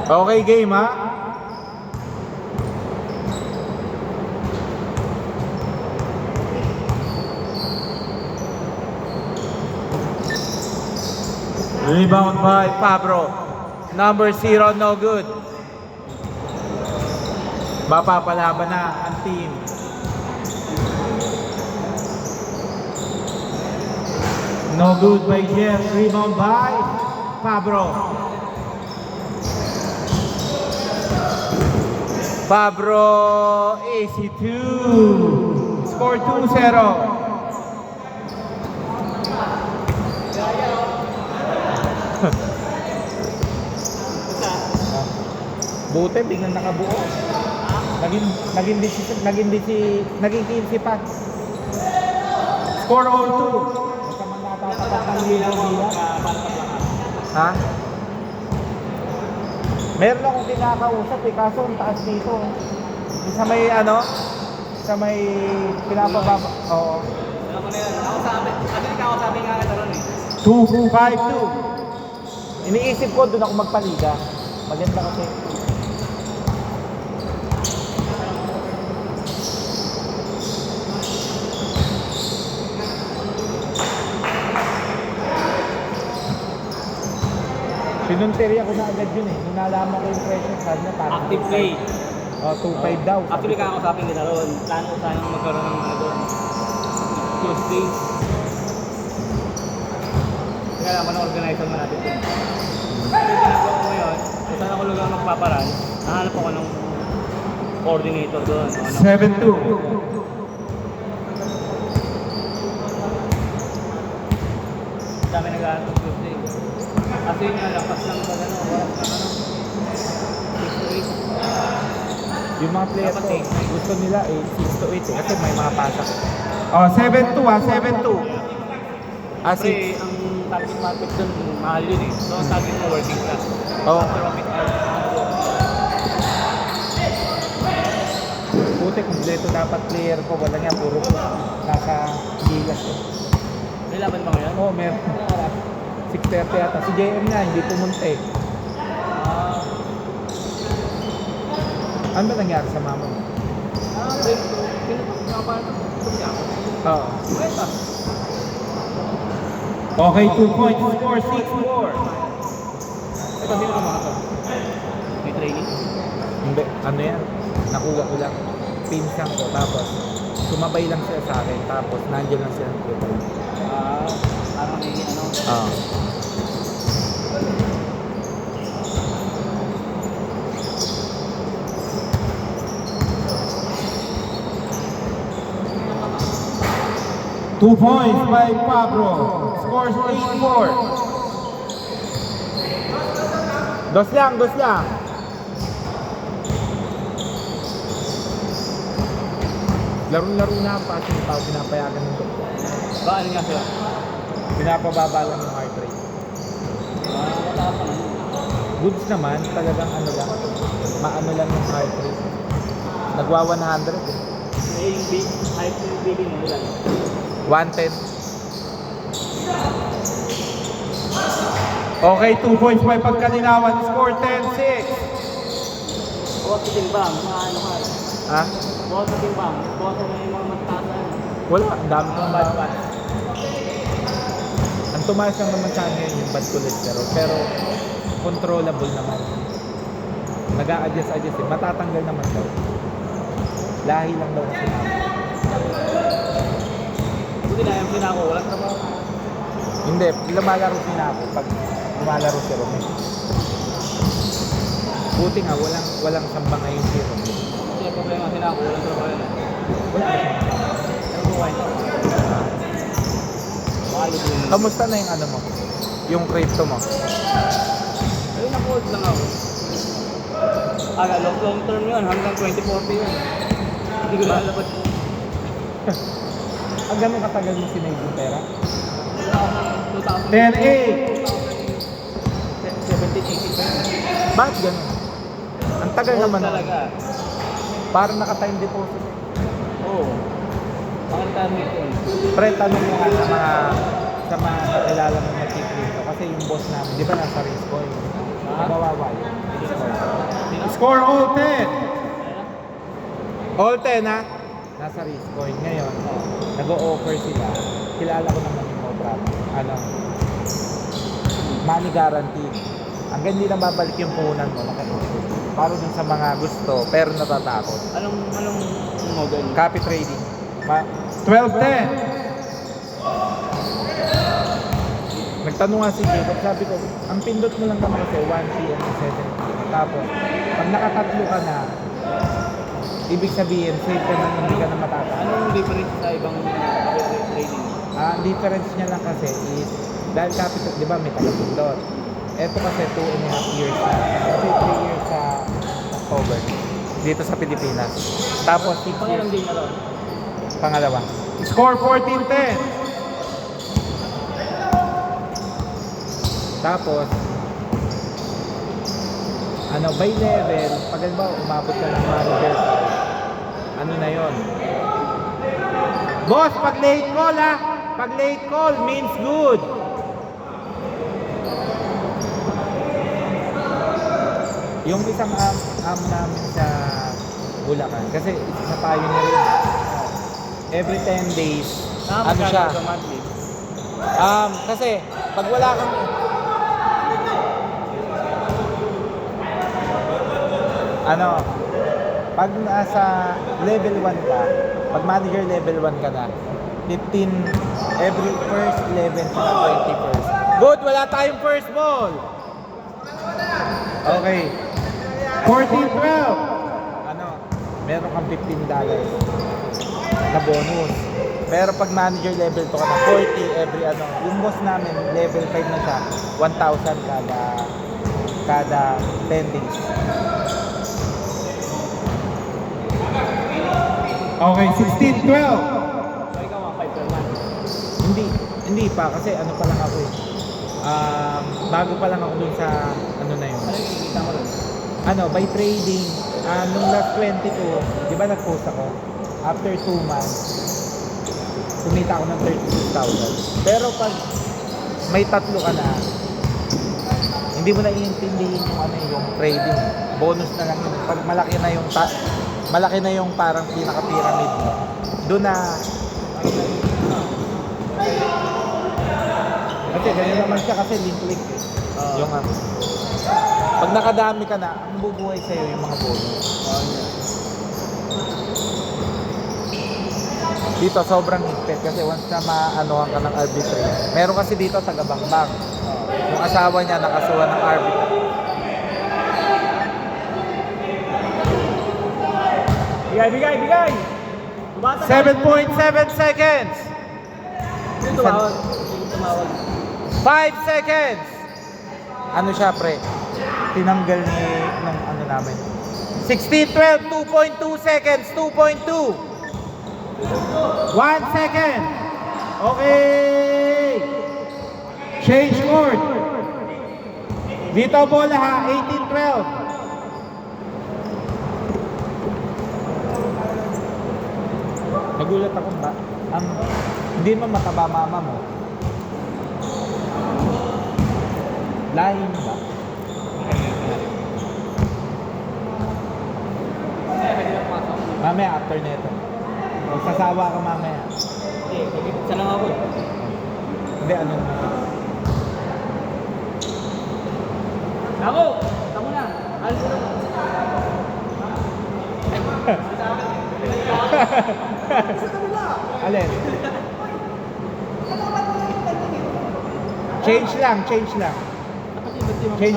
Okay, game ha? Rebound by Pablo. Number 0, no good. Mapapalaban na ang team. No good by Jeff. Rebound by Pablo. Pablo AC2. Score 2-0. Buti, biglang nakabuo. Naging 15 pa. Score 0-2. Basta man natatapat ng libo nila. Ha? Meron akong kinakausap kaso ang taas dito. Sa may sa may pinapababa. Oo. Alam mo na yan. Ako sabi nga ka ron 2-5-2. Iniisip ko doon ako magpaliga. Maganda kasi. Pinunteriya ko na agad yun eh. Nung nalaman ko yung presyo, sabi na parang active play. 2-5 daw. Actually, kakakasapin kita ron. Plano ko sana magkaroon ng mga doon. Tuesday. Kaya naman ang organizer mo natin doon. Kaya ginagawa ko ngayon, kung saan ako lugar magpaparan, nahanap ako ng coordinator doon. 7-2. Dami nag-aaral ng Tuesday. Kasi yun nga, lakas lang pag wala ka 6 to 8. Yung mga player Dapat ko, gusto nila 6 to 8 eh, kasi may mga pasak. 7-2 ha, 7-2. Kasi ang target market doon, mahal yun eh. So, ang target mo working class. Oo. After office hours. Buti kumpleto dapat player ko, wala niya, puro nasa gilas eh. May laban ba ngayon? Oo, meron. 6:30 yata. Si JM nga, hindi pumunta eh. Ano ba nangyari sa mama mo? Break to. Pinapakapalan ng tuloy ako. Oo. Kwenta. Okay, 2 points. Score 6-4. Ito, sino ka mga to? May training? Hindi, ano yan? Nakuha ko lang. Pinsan ko, tapos sumabay lang siya sa akin, tapos nandiyan lang siya ng tribal. Parang may ano? Oo. Two points by Pablo. Scores 8-4. Dos lang, dos lang. Laro-laro na ang passing pa, pinapayagan ng doktor. Ba, ano nga sila? Pinapababa lang yung heart rate. Mataas naman. Goods naman, talagang ano lang, maano lang yung heart rate. Nagwa 100 eh. May yung height yung billing mo lang. 110. Okay, 2 points by pagkalinawan. Score 10-6. Bukas sa timbang, maano ka. Ha? Bukas sa timbang, bukas sa may mga matatasan. Wala, ang dami kong bad fat. Ang tumaas lang naman sa ngayon yung bad cholesterol, pero controllable naman. Nag-a-adjust eh. Matatanggal naman daw. Lahi lang daw kasi namin. Buti na yung sinako, walang trabaho. Hindi, lumalaro sila ako pag lumalaro si Romel. Buti nga, walang samba ngayon si Romel. Kasi yung problema sinako, walang trabaho yun. Wala kasi. Ano buhay ito? Makalog yun. Kamusta na yung ano mo? Yung crypto mo? Ayun, na-hold lang ako. Long term yun, hanggang 2040 yun. Hindi ko lalabas yun. Ang gano'ng katagal mo sinave yung pera? 2000. 10-8! 70-80 pa yun. Bakit gano'n? Ang tagal Hold naman. talaga. Parang naka-time deposit. Oo. Mga retirement yun. Pre, tanong mo nga sa mga kakilala mo na dito. Kasi yung boss namin, di ba nasa risk ko yun? Kawawa yun. Score all 10. All 10 ha? Nasa risk coin ngayon. Nag-o-offer sila. Kilala ko naman yung Mobra. Ano? Money guaranteed. Hanggang hindi na babalik yung puhunan mo. Para dun sa mga gusto pero natatakot. Anong model? Copy trading. 12-10. Nagtanong nga si Jacob, sabi ko, ang pindot mo lang naman kasi 1P and 7P. Tapos, pag nakatatlo ka na, ibig sabihin, safe ka na, hindi ka na matatalo. Anong difference sa ibang trading? Ang difference niya lang kasi is, dahil capital, di ba may taga-pindot. Ito kasi 2.5 years na. Kasi 3 years sa October. Dito sa Pilipinas. Tapos 6 years. Pangalang din na to? Pangalawa. Score 14-10. Tapos, ano, by level, pag ba umabot ka ng manager, ano na yon? Boss, pag late call ha! Pag late call means good. Yung isang namin sa Bulacan, kasi isa sa payo na rin. Every 10 days, ano siya? Kasi, pag wala kang pag nasa level 1 ka, pag manager level 1 ka na, 15 every first 11 to 21st. Good, wala tayong first ball. Okay. 14-12. Meron kang $15 na bonus. Pero pag manager level 2 ka na, 40 every yung boss namin level 5 na siya, 1,000 kada 10 days. Okay, 16-12. So ikaw mga 5 per month? Hindi pa kasi ano pa lang ako eh. Bago pa lang ako dun sa ano na yun. Ano yung kikita mo doon? By trading, nung last 22, di ba nag-post ako? After 2 months, kumita ako ng 36,000. Pero pag may tatlo ka na, hindi mo na iintindihin yung trading. Bonus na lang yun. Pag malaki na yung parang pinaka-pyramid mo, doon na kasi ganyan naman siya kasi link eh. Yung pag nakadami ka na, ang bubuhay sa'yo yung mga bonus. Dito sobrang higpit kasi once na maanohan ka ng arbitrage. Meron kasi dito taga-bangbang. Yung asawa niya nakasuhan ng arbitrage. Bigay! 7.7 seconds! Tumawag. 5 seconds! Ano siya, pre? Tinanggal nung namin. 16-12, 2.2 seconds, 2.2. 1 second. Okay. Change court. Dito bola ha, 18-12. Nagulat ako ba? Hindi mo mataba mama mo. Lahi mo ba? Mamaya after neto. O sasawa ka mamaya. Isa lang ako eh. Hindi, ano naman. Ako! Tamo na! Alis ko na. Alin? Change lang. Change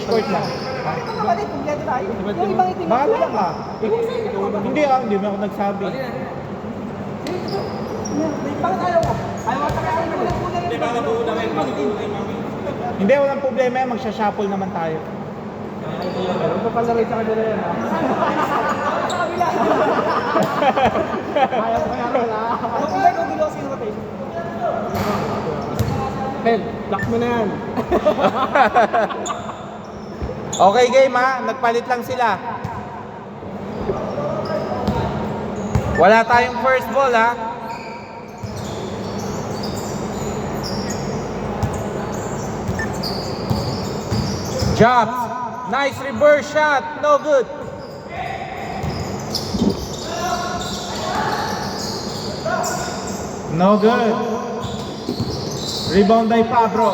court lang. Kapatid, kumpleto tayo. Yung ibang itim. Bahala ka. Hindi mo ako nagsabi. Bakit ayaw mo? Ayaw mo tayo. Hindi ba nabuuna kayo Hindi, walang problema yan. Magsha-shuffle naman tayo. Pero papalawin sa kanila yan. Sa kabila. Ayaw ko kaya wala. Hindi ko gulo kasi yung rotation. Pen, lock mo na yan. Okay game ha, nagpalit lang sila. Wala tayong first ball ha. Jobs. Nice reverse shot. No good. No good. Rebound by Pablo.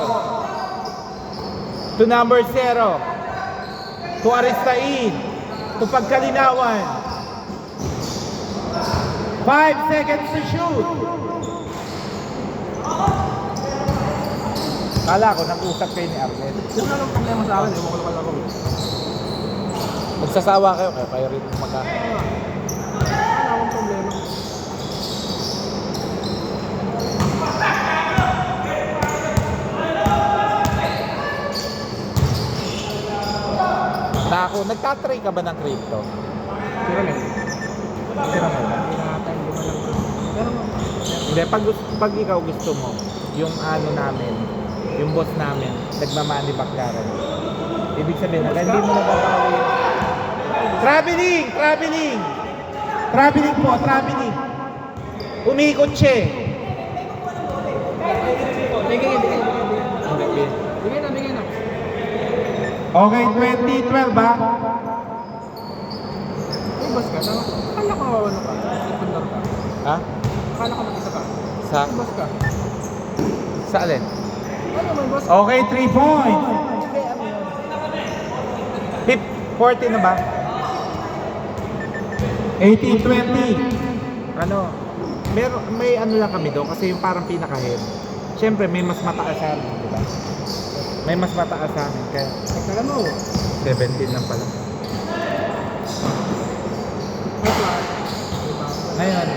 To number 0. To Aristain. To Pagkalinawan. 5 seconds to shoot. Kala ko, nag-usap kayo ni Arnel. Sino na lang problema sa akin? Ewan ko lang ako. Magsasawa kayo, kayo rin magkano. Wala akong problema. Na ako, nagtatry ka ba ng crypto? Sino na? Sino mo ba? Pero, Hindi, pag ikaw gusto mo, yung ano namin, yung boss namin, nagmamoney back ka rin. Ibig sabihin, hindi mo nababawi. Traveling! Traveling! Traveling po, traveling. Umikot siya eh. bigay. Hindi. Bigay na. Okay, 2012 ba? Ay, boss ka. Akala ko ano ka. Secondar ka. Ha? Akala ko mag-isa ka. Sa? Ay, boss ka. Sa alin? Ano may boss ka? Okay, 3 points. Hindi, ano yun? 40 na ba? 18-20. Ano? May ano lang kami doon kasi yung parang pinaka-head. Siyempre may mas mataas sa amin, di ba? May mas mataas sa amin kaya Pagkala mo. 17 lang pala. May plan. Ngayon,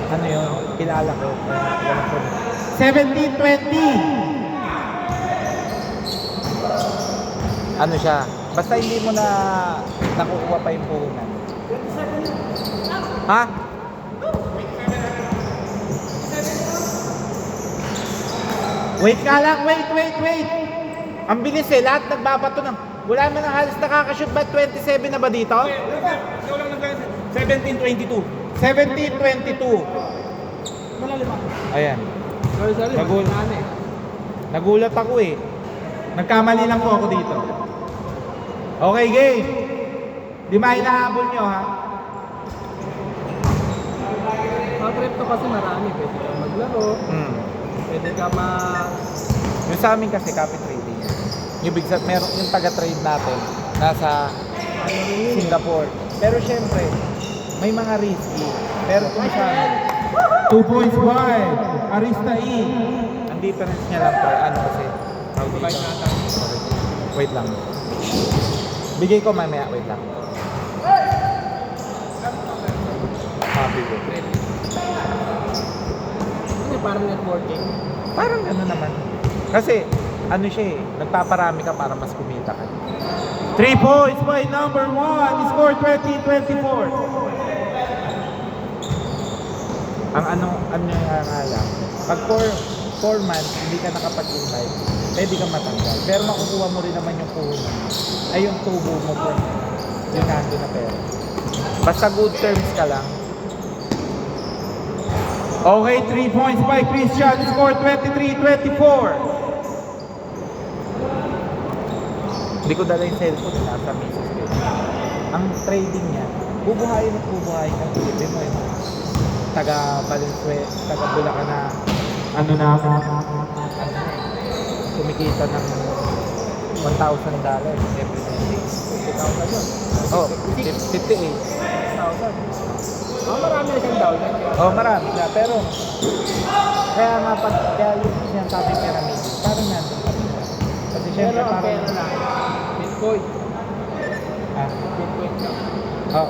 ano yun? Kilala ko. Kaya walang problema. 17-20. Ano siya? Basta hindi mo na nakukuha pa yung puhunan. Ha? Wait ka lang, wait. Ang bilis eh, lahat nagbabato ng... Wala man na halos nakakashoot ba? 27 na ba dito? 17-22. 17-22. Malalim ako. Ayan. Sorry. Nagul- Ano eh. Nagulat ako eh. Nagkamali lang po ako dito. Okay, game. Di ba hinahabol nyo ha? Mga crypto kasi marami. Pwede ka maglaro. Pwede ka Yung sa amin kasi copy trading. Ibig sabihin, meron yung taga-trade natin nasa Singapore. Pero syempre, may mga risky. Pero kung sa 2 points wide, Aristain. Ang difference niya lang po, ano kasi, okay. Wait lang. Bigay ko mamaya, wait lang. Happy ko. Ano parang networking. Parang ano naman. Kasi, ano siya eh, nagpaparami ka para mas kumita ka. 3 points by number 1. Score 20-24. Ang ano nga lang, pag 4 months, hindi ka nakapag-invite, pwede ka matanggal. Pero makukuha mo rin naman yung puhunan mo. Ay, yung tubo mo po. Yung nando na pera. Basta good terms ka lang. Okay, 3 points by Christian. Score 23-24. Hindi ko dala yung cellphone nila sa misis ko. Ang trading niya, bubuhayin at bubuhayin ang ibig mo yung taga Valenzuela, taga Bulacan na ano na kumikita ng $1,000 every day. 50,000 yun. Oh, 58. 6,000. Marami na siyang down. Oh, marami na. Pero, kaya nga pag kaya yung sinasabi pyramid, parang nandun kami. Kasi Pero syempre ang parang... pera lang. Bitcoin. Ah, Bitcoin lang. oh,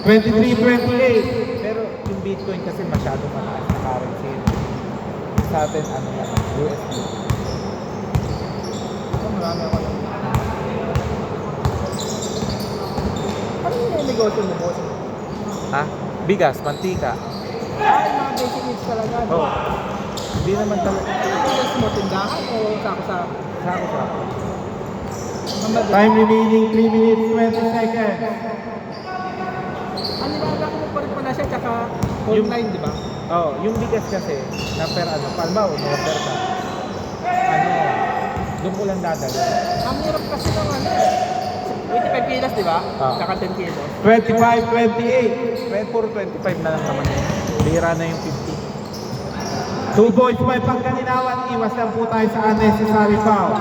23-28. Pero yung Bitcoin kasi masyadong mataas na currency. Sa atin, ano yan, USD. Marami ako lang. Ano yung negosyo mo, boss? Ha? Bigas, mantika. Yung mga basic needs talaga. Oh. Hindi naman talaga. Bigas mo, tindahan o sako-sako? Sako-sako. Time remaining 3 minutes 20 seconds. Ang nilalaki mo pa rin pala siya, tsaka Yung- online, di ba? Oh, yung bigas kasi, na per ano, palma o order ka. Ano, doon ko lang dadala. Ang hirap kasi ng ano, 25 kilos, di ba? Ah. Tsaka 10 kilos. 25, 28. Puro 25 na lang naman yun. Bira na yung 50. 2 boys, may pagkalinawan. Iwas lang po tayo sa unnecessary foul.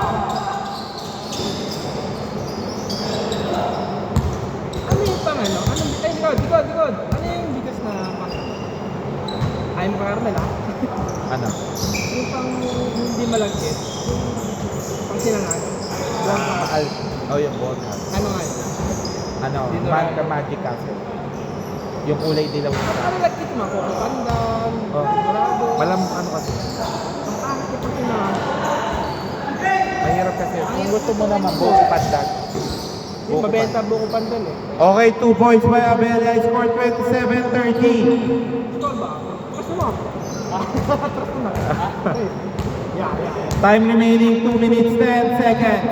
Ano yung pang ano? Ano? Ay, likod. Ano yung bigas na pang... Ay, mo caramel ah. Ano? Yung pang hindi malagkit. Yung pang sinangag. Buwang pa. Oh, yung bonus. Ano nga yun? Ano? Dito Manka Magic Castle. Yung kulay dilaw na Ano lagkit mo? Coco Pandan, Oh. Dorado. Malam, ano kasi? Ang pangit yung pang sinangag. Mahirap kasi. Kung gusto mo naman, buko pandan. Yung mabenta buko Pandan eh. Okay, 2 points by Abella. Score 27-30. Score ba? Gusto mo? Trust mo na. Ay, yeah. Time remaining 2 minutes 10 seconds.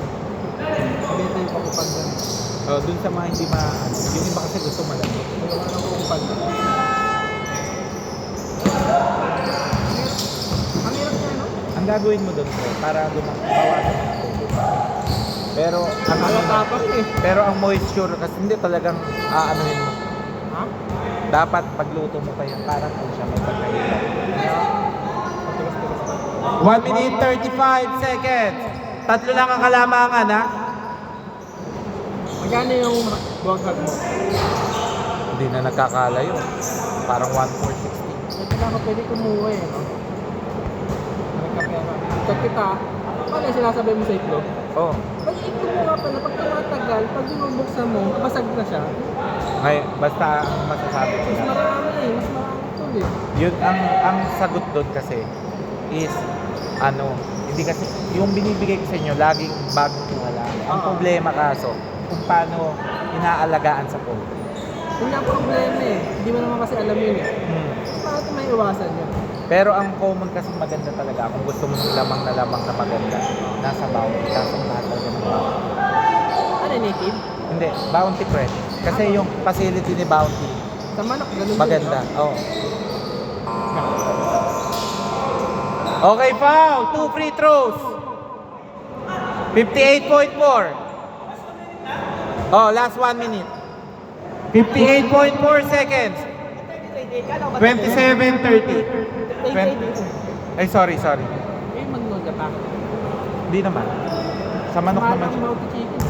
Mabenta yung Coco Pandan. Oh, dun sa mga hindi yung iba kasi gusto malamig. Wala ka ng Coco Pandan. Ang hirap niya, no? Ang gagawin mo dun bro, para bawasan yung tubig. Pero ang Malatapak eh. pero ang moisture kasi hindi talagang aanuhin mo. Ha? Dapat pagluto mo pa yan, parang kung siya may pagkailan. Matigas-tigas pa. 1 minute 35 seconds. Tatlo lang ang kalamangan ha. Magkano yung buwagkat mo? Hindi na nagkakalayo. Parang 1,460. Ito na ako pwede kumuha eh, no? Nagkapera. Check kita. Paano yung sinasabay mo sa itlog? Oh, Pag itlog mo nga pala, pag tumatagal, pag binubuksan mo, basag na siya. ngayon, basta ang masasabi ko Mas lang. marami eh, mas marami ito eh. Yun ang sagot doon kasi is ano, hindi kasi yung binibigay ko sa inyo laging bagong kuha lang. Ang Oo. problema kaso kung paano inaalagaan sa poultry. Yun nga ang problema eh. Hindi mo naman kasi alam yun eh. Hmm. Bakit may iwasan yun? Pero ang common kasi maganda talaga kung gusto mo ng lamang na maganda, nasa bounty, kaso lahat talaga ng bounty. Ano native? Hindi, bounty fresh. Kasi yung facility ni bounty, Sa manok, ganun maganda. din, Oh. Okay, foul. 2 free throws. 58.4. Oh, last 1 minute. 58.4 seconds. 27:30. 20. Ay, sorry. Eh, mag-nood ka pa. Hindi naman. Sa manok naman Ang siya. multi chicken.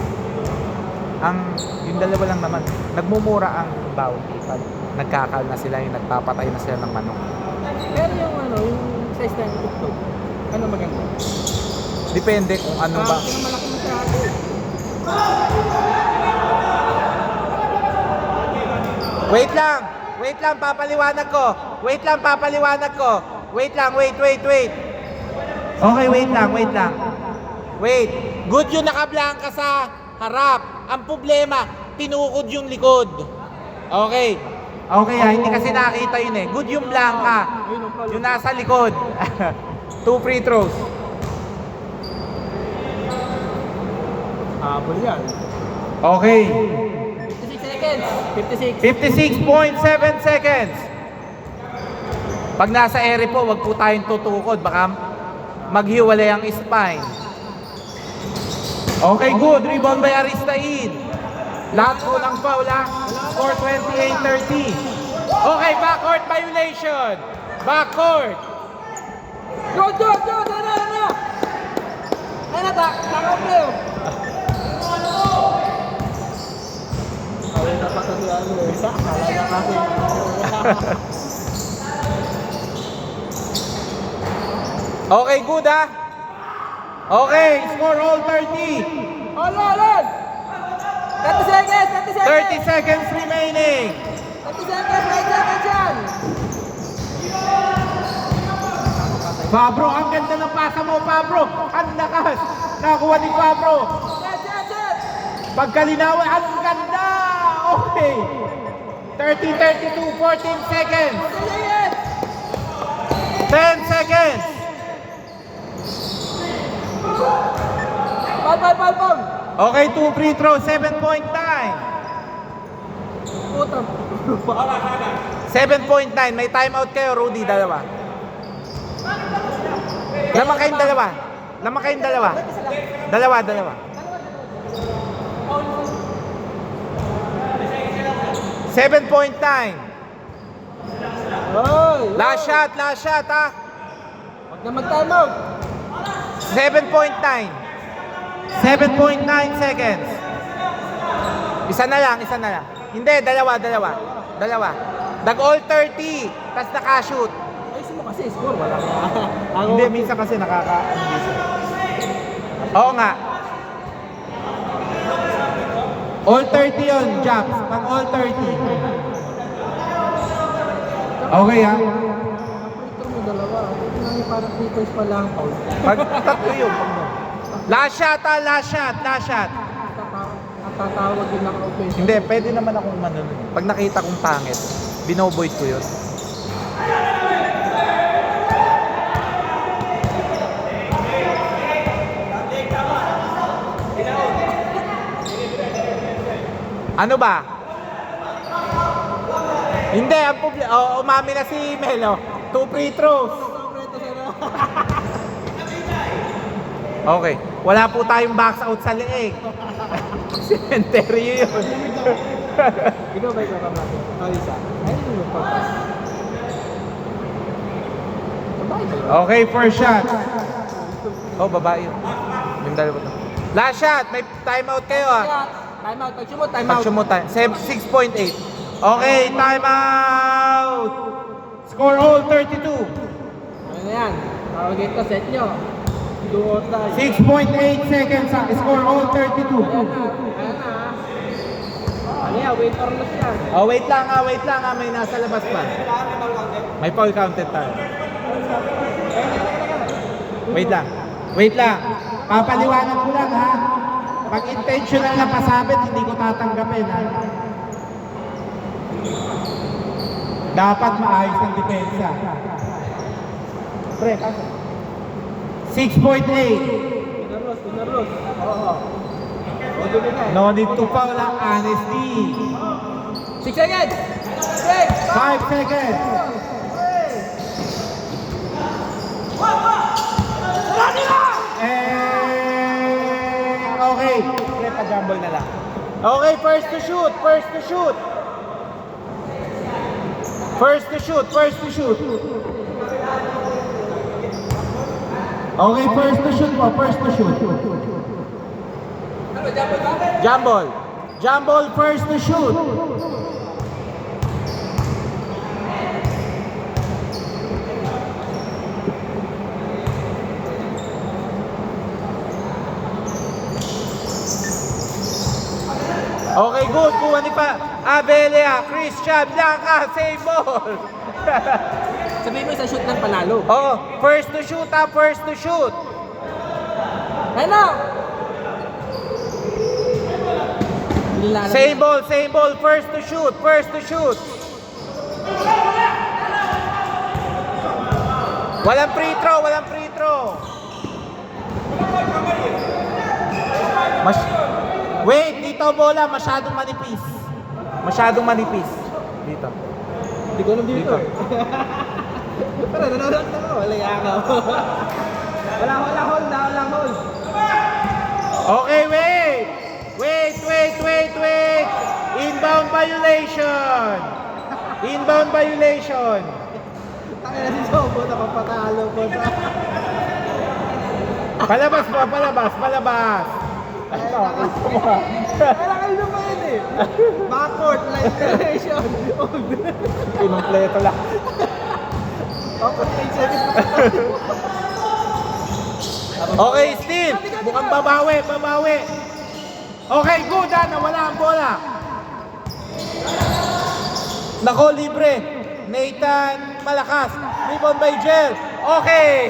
Yung dalawa lang naman. Nagmumura ang bounty pag nagkakal na sila, yung nagpapatay na sila ng manok. Pero yung ano, yung size na yung itlog, ano maganda? Depende kung ano ba. Yung malaki masyado. Wait lang, papaliwanag ko. Wait lang. Wait. Okay, wait lang. Wait. Good yung nakablangka sa harap. Ang problema, tinukod yung likod. Okay. Okay hindi kasi nakita yun eh. Good yung blangka. Yung nasa likod. 2 free throws. Habol yan. Okay. 56 seconds. 56. 56.7 seconds. Pag nasa ere po, wag po tayong tutukod. Baka maghiwalay ang spine. Okay, good. Rebound by Aristain. Lahat po ng foul ha. Score 28-30. Okay, backcourt violation. Backcourt. Go! Ano? Ano ta? Takap na yun. Away na pa kasi ano eh. Kalaga kasi. Okay, good ha. Okay, score all 30. Olol! 30 seconds! 30 seconds remaining. 30 seconds! 9 seconds yan! Fabro, ang ganda ng pasa mo, Fabro. Ang lakas. Nakuha ni Fabro. Set! Pagkalinawan, ang ganda. Okay. 30, 32, 14 seconds. 10 seconds. Pal! Okay, 2 free throw, 7.9. Puta. 7.9. May timeout kayo, Rudy, dalawa. Lamang kayong dalawa. Lamang kayong dalawa. Dalawa. 7.9. Oy! Last shot ha. Huwag na mag-time out. 7.9. 7.9 seconds. Isa na lang. Hindi, dalawa. Nag-all 30, tas naka-shoot. Ayusin mo kasi, score. Wala ka. Hindi, minsan kasi Oo nga. All 30 yun, Japs. Pang all 30. Okay ha? Ito mo dalawa. Ito na yung parang 3 points pa lang. Paul. Pag tatlo yun. Last shot. Natatawag din ako offensive. Hindi, pwede naman akong manunod. Pag nakita kong pangit, binovoid ko yun. Ano ba? Hindi, ang umami na si Melo. 2 free throws. Okay. Wala po tayong box out sa leeg. Cemetery yun. Ikaw ba ikaw natin? Isa. Ay, hindi mo pagpas. Babae ba yun? Okay, first shot. Oh, babae yun. Yung dalawa to. Last shot. May timeout kayo ah. Time out. Pag sumot, time out. 6.8. Okay, timeout. Score all 32. Ano na yan? Tawagin ko, set nyo. Do or die. 6.8 seconds. Score all 32. Ayan na. Ano yan? Wait or lose yan. Oh, wait lang ah. May nasa labas pa. May foul counted tayo. Wait lang. Papaliwanag ko lang ha. Pag intentional na pasabit, hindi ko tatanggapin ha. Dapat maayos ang depensa. Pre, 6.8. Pinarlos. Oo. No need to foul ang honesty. 6 seconds! Break! 5 seconds. Okay. Pre, pa-jumble na lang. Okay, first to shoot. Okay, first to shoot. Ano, jump ba? Jumble, first to shoot. Okay, good. Kuha ni pa. Abelia, Christian, Blanca, save ball. Sabihin mo isang shoot ng panalo. Oh, first to shoot. Ayun na! Nilalang. Same ball, first to shoot. Walang free throw. Wait, dito bola, masyadong manipis. Dito. Hindi ko alam dito. Pero nanonood na ako. Wala ako. Wala hold. Okay, wait. Inbound violation. Taka na si Sobo, napapatalo po. Palabas. Kailangan nyo pa yun eh. Backcourt, line violation. Pinumpleto lang. Okay, 8 seconds pa. Okay, Steve. Mukhang babawi. Okay, good ha. Nawala ang bola. Nako, libre. Nathan Malakas. Rebound by Jel. Okay.